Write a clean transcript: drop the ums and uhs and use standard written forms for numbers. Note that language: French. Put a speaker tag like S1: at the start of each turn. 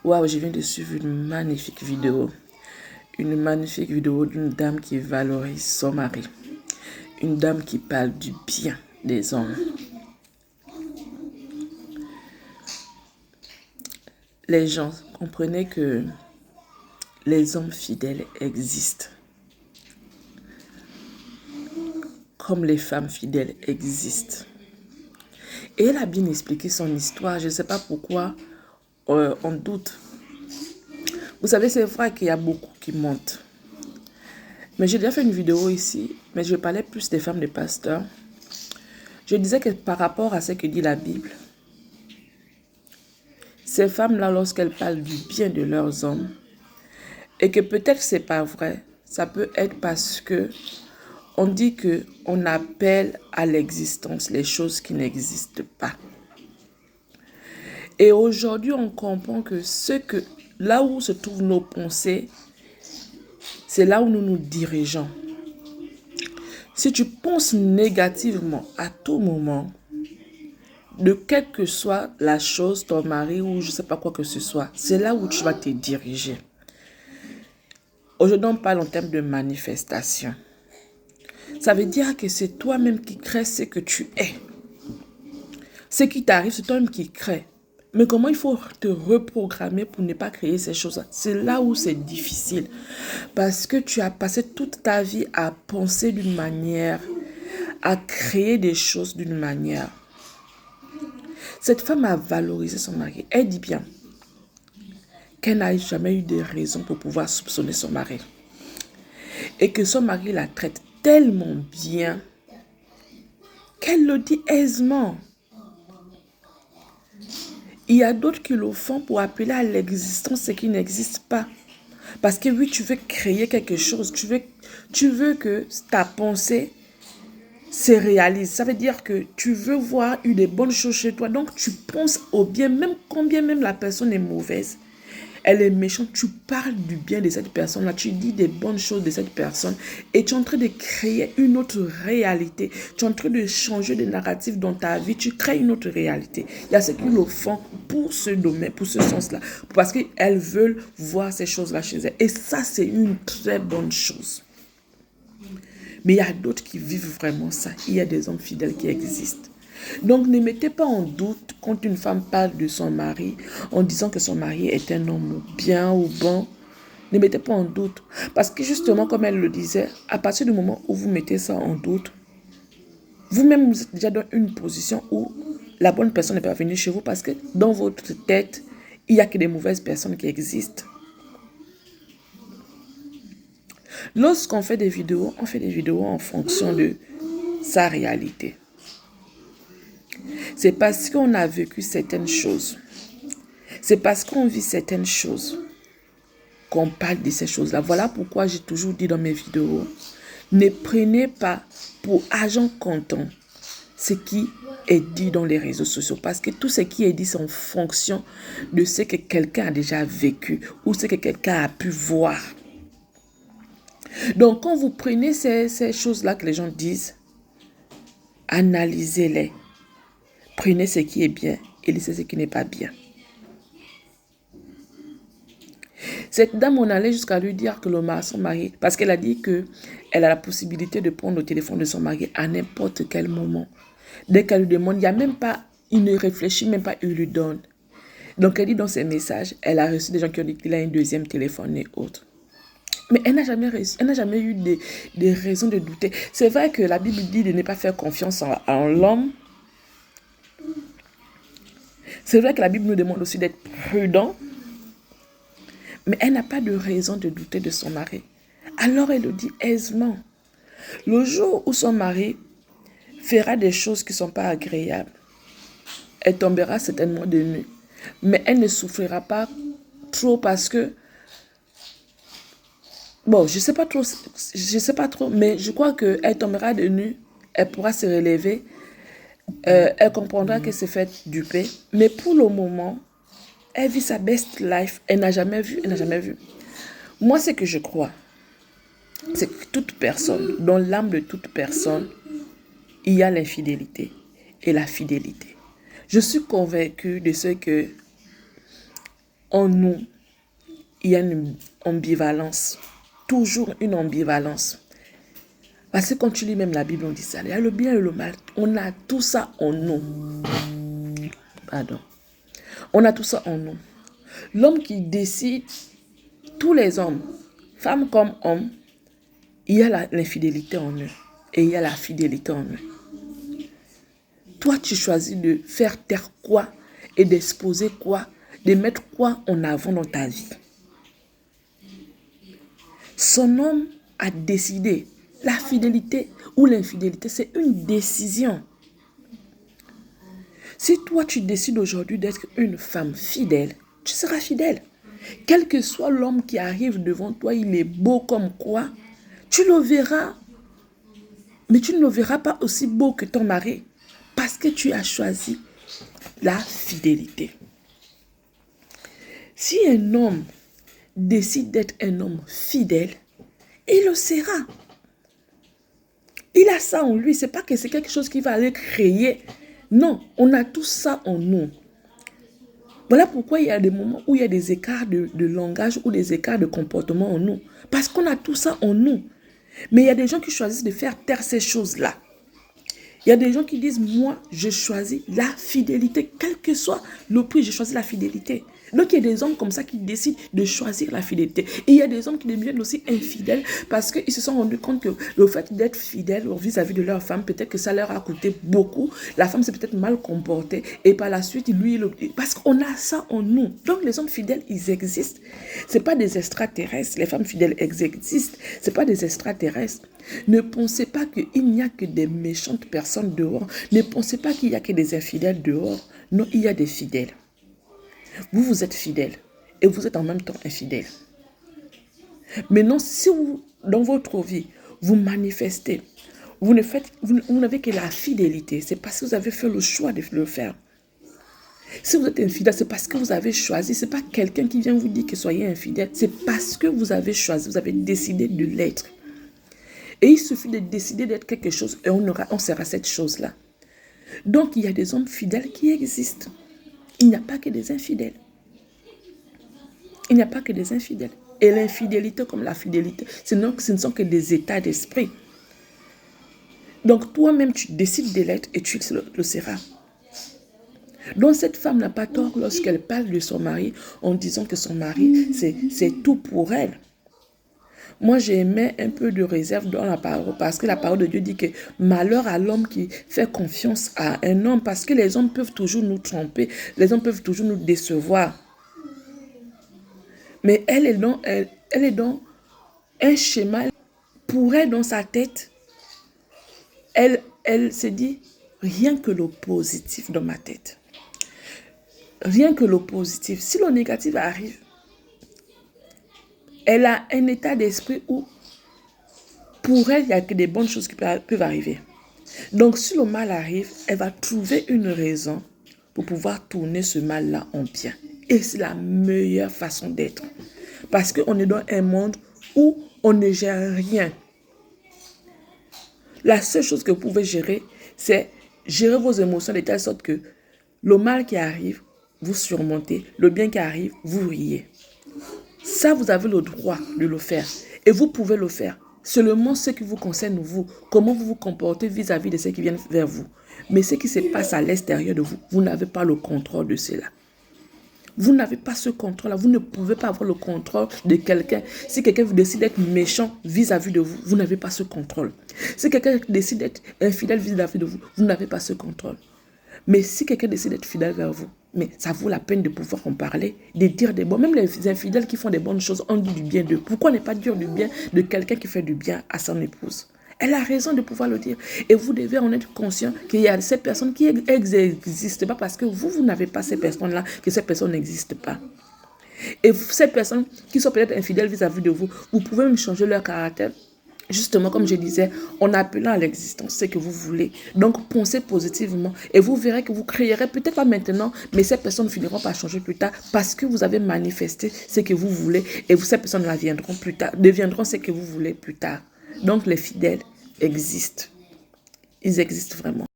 S1: Waouh, je viens de suivre une magnifique vidéo. Une magnifique vidéo d'une dame qui valorise son mari. Une dame qui parle du bien des hommes. Les gens, comprenez que les hommes fidèles existent. Comme les femmes fidèles existent. Et elle a bien expliqué son histoire. Je ne sais pas pourquoi on doute. Vous savez, c'est vrai qu'il y a beaucoup qui mentent. Mais j'ai déjà fait une vidéo ici, mais je parlais plus des femmes de pasteurs. Je disais que par rapport à ce que dit la Bible, ces femmes-là, lorsqu'elles parlent du bien de leurs hommes, et que peut-être c'est pas vrai, ça peut être parce que on dit que on appelle à l'existence les choses qui n'existent pas. Et aujourd'hui, on comprend que là où se trouvent nos pensées, c'est là où nous nous dirigeons. Si tu penses négativement à tout moment, de quelle que soit la chose, ton mari ou je ne sais pas quoi que ce soit, c'est là où tu vas te diriger. Aujourd'hui, on parle en termes de manifestation. Ça veut dire que c'est toi-même qui crée ce que tu es. Ce qui t'arrive, c'est toi-même qui crée. Mais comment il faut te reprogrammer pour ne pas créer ces choses-là? C'est là où c'est difficile. Parce que tu as passé toute ta vie à penser d'une manière, à créer des choses d'une manière. Cette femme a valorisé son mari. Elle dit bien qu'elle n'a jamais eu de raison pour pouvoir soupçonner son mari. Et que son mari la traite tellement bien qu'elle le dit aisément. Il y a d'autres qui le font pour appeler à l'existence ce qui n'existe pas. Parce que oui, tu veux créer quelque chose, tu veux que ta pensée se réalise. Ça veut dire que tu veux voir une des bonnes choses chez toi. Donc tu penses au bien, même combien même la personne est mauvaise. Elle est méchante, tu parles du bien de cette personne-là, tu dis des bonnes choses de cette personne et tu es en train de créer une autre réalité. Tu es en train de changer de narratif dans ta vie, tu crées une autre réalité. Il y a ceux qui le font pour ce domaine, pour ce sens-là, parce qu'elles veulent voir ces choses-là chez elles. Et ça, c'est une très bonne chose. Mais il y a d'autres qui vivent vraiment ça. Il y a des hommes fidèles qui existent. Donc, ne mettez pas en doute quand une femme parle de son mari en disant que son mari est un homme bien ou bon. Ne mettez pas en doute. Parce que justement, comme elle le disait, à partir du moment où vous mettez ça en doute, vous-même, vous êtes déjà dans une position où la bonne personne n'est pas venue chez vous parce que dans votre tête, il n'y a que des mauvaises personnes qui existent. Lorsqu'on fait des vidéos, on fait des vidéos en fonction de sa réalité. C'est parce qu'on a vécu certaines choses. C'est parce qu'on vit certaines choses qu'on parle de ces choses-là. Voilà pourquoi j'ai toujours dit dans mes vidéos, ne prenez pas pour argent comptant ce qui est dit dans les réseaux sociaux. Parce que tout ce qui est dit, c'est en fonction de ce que quelqu'un a déjà vécu ou ce que quelqu'un a pu voir. Donc, quand vous prenez ces choses-là que les gens disent, analysez-les. Prenez ce qui est bien et laissez ce qui n'est pas bien. Cette dame, on allait jusqu'à lui dire que son mari, parce qu'elle a dit qu'elle a la possibilité de prendre le téléphone de son mari à n'importe quel moment. Dès qu'elle lui demande, il n'y a même pas, il ne réfléchit même pas, il lui donne. Donc elle dit dans ses messages, elle a reçu des gens qui ont dit qu'il a un deuxième téléphone et autres. Mais elle n'a jamais eu des raisons de douter. C'est vrai que la Bible dit de ne pas faire confiance en l'homme. C'est vrai que la Bible nous demande aussi d'être prudent. Mais elle n'a pas de raison de douter de son mari. Alors elle le dit aisément. Le jour où son mari fera des choses qui ne sont pas agréables, elle tombera certainement de nuit. Mais elle ne souffrira pas trop parce que, bon, je sais pas trop, mais je crois qu'elle tombera de nuit, elle pourra se relever, elle comprendra qu'elle s'est fait duper. Mais pour le moment, elle vit sa best life, elle n'a jamais vu. Moi, ce que je crois, c'est que toute personne, dans l'âme de toute personne, il y a l'infidélité et la fidélité. Je suis convaincue de ce que En nous, il y a une ambivalence. Toujours une ambivalence. Parce que quand tu lis même la Bible, on dit ça. Il y a le bien et le mal. On a tout ça en nous. Pardon. On a tout ça en nous. L'homme qui décide, tous les hommes, femmes comme hommes, il y a l'infidélité en eux. Et il y a la fidélité en eux. Toi, tu choisis de faire taire quoi et d'exposer quoi, de mettre quoi en avant dans ta vie. Son homme a décidé. La fidélité ou l'infidélité, c'est une décision. Si toi, tu décides aujourd'hui d'être une femme fidèle, tu seras fidèle. Quel que soit l'homme qui arrive devant toi, il est beau comme quoi, tu le verras. Mais tu ne le verras pas aussi beau que ton mari. Parce que tu as choisi la fidélité. Si un homme décide d'être un homme fidèle, il le sera. Il a ça en lui. Ce n'est pas que c'est quelque chose qu'il va aller créer. Non, on a tout ça en nous. Voilà pourquoi il y a des moments où il y a des écarts de langage ou des écarts de comportement en nous. Parce qu'on a tout ça en nous. Mais il y a des gens qui choisissent de faire taire ces choses-là. Il y a des gens qui disent, moi, je choisis la fidélité. Quel que soit le prix, je choisis la fidélité. Donc, il y a des hommes comme ça qui décident de choisir la fidélité. Et il y a des hommes qui deviennent aussi infidèles parce qu'ils se sont rendus compte que le fait d'être fidèle vis-à-vis de leur femme, peut-être que ça leur a coûté beaucoup. La femme s'est peut-être mal comportée. Et par la suite, lui, parce qu'on a ça en nous. Donc, les hommes fidèles, ils existent. Ce n'est pas des extraterrestres. Les femmes fidèles existent. Ce n'est pas des extraterrestres. Ne pensez pas qu'il n'y a que des méchantes personnes dehors. Ne pensez pas qu'il n'y a que des infidèles dehors. Non, il y a des fidèles. Vous êtes fidèle et vous êtes en même temps infidèle. Maintenant, si vous, dans votre vie, vous manifestez, vous n'avez que la fidélité, c'est parce que vous avez fait le choix de le faire. Si vous êtes infidèle, c'est parce que vous avez choisi. Ce n'est pas quelqu'un qui vient vous dire que soyez infidèle. C'est parce que vous avez choisi, vous avez décidé de l'être. Et il suffit de décider d'être quelque chose et on sera cette chose-là. Donc, il y a des hommes fidèles qui existent. Il n'y a pas que des infidèles. Il n'y a pas que des infidèles. Et l'infidélité comme la fidélité, ce ne sont que des états d'esprit. Donc, toi-même, tu décides de l'être et tu le seras. Donc, cette femme n'a pas tort lorsqu'elle parle de son mari en disant que son mari, c'est tout pour elle. Moi, j'aimais un peu de réserve dans la parole parce que la parole de Dieu dit que malheur à l'homme qui fait confiance à un homme parce que les hommes peuvent toujours nous tromper, les hommes peuvent toujours nous décevoir. Mais elle est dans un schéma pour elle dans sa tête. Elle se dit rien que le positif dans ma tête. Rien que le positif. Si le négatif arrive, elle a un état d'esprit où, pour elle, il n'y a que des bonnes choses qui peuvent arriver. Donc, si le mal arrive, elle va trouver une raison pour pouvoir tourner ce mal-là en bien. Et c'est la meilleure façon d'être. Parce qu'on est dans un monde où on ne gère rien. La seule chose que vous pouvez gérer, c'est gérer vos émotions de telle sorte que le mal qui arrive, vous surmontez. Le bien qui arrive, vous riez. Ça, vous avez le droit de le faire. Et vous pouvez le faire. Seulement ce qui vous concerne, vous. Comment vous vous comportez vis-à-vis de ceux qui viennent vers vous. Mais ce qui se passe à l'extérieur de vous, vous n'avez pas le contrôle de cela. Vous n'avez pas ce contrôle-là. Vous ne pouvez pas avoir le contrôle de quelqu'un. Si quelqu'un décide d'être méchant vis-à-vis de vous, vous n'avez pas ce contrôle. Si quelqu'un décide d'être infidèle vis-à-vis de vous, vous n'avez pas ce contrôle. Mais si quelqu'un décide d'être fidèle vers vous, mais ça vaut la peine de pouvoir en parler, de dire des bons. Même les infidèles qui font des bonnes choses, on dit du bien d'eux. Pourquoi ne pas dire du bien de quelqu'un qui fait du bien à son épouse? Elle a raison de pouvoir le dire. Et vous devez en être conscient qu'il y a ces personnes qui n'existent pas parce que vous n'avez pas ces personnes-là, que ces personnes n'existent pas. Et ces personnes qui sont peut-être infidèles vis-à-vis de vous, vous pouvez même changer leur caractère. Justement, comme je disais, en appelant à l'existence ce que vous voulez. Donc, pensez positivement et vous verrez que vous créerez, peut-être pas maintenant, mais ces personnes finiront par changer plus tard parce que vous avez manifesté ce que vous voulez et ces personnes-là viendront plus tard, deviendront ce que vous voulez plus tard. Donc, les fidèles existent. Ils existent vraiment.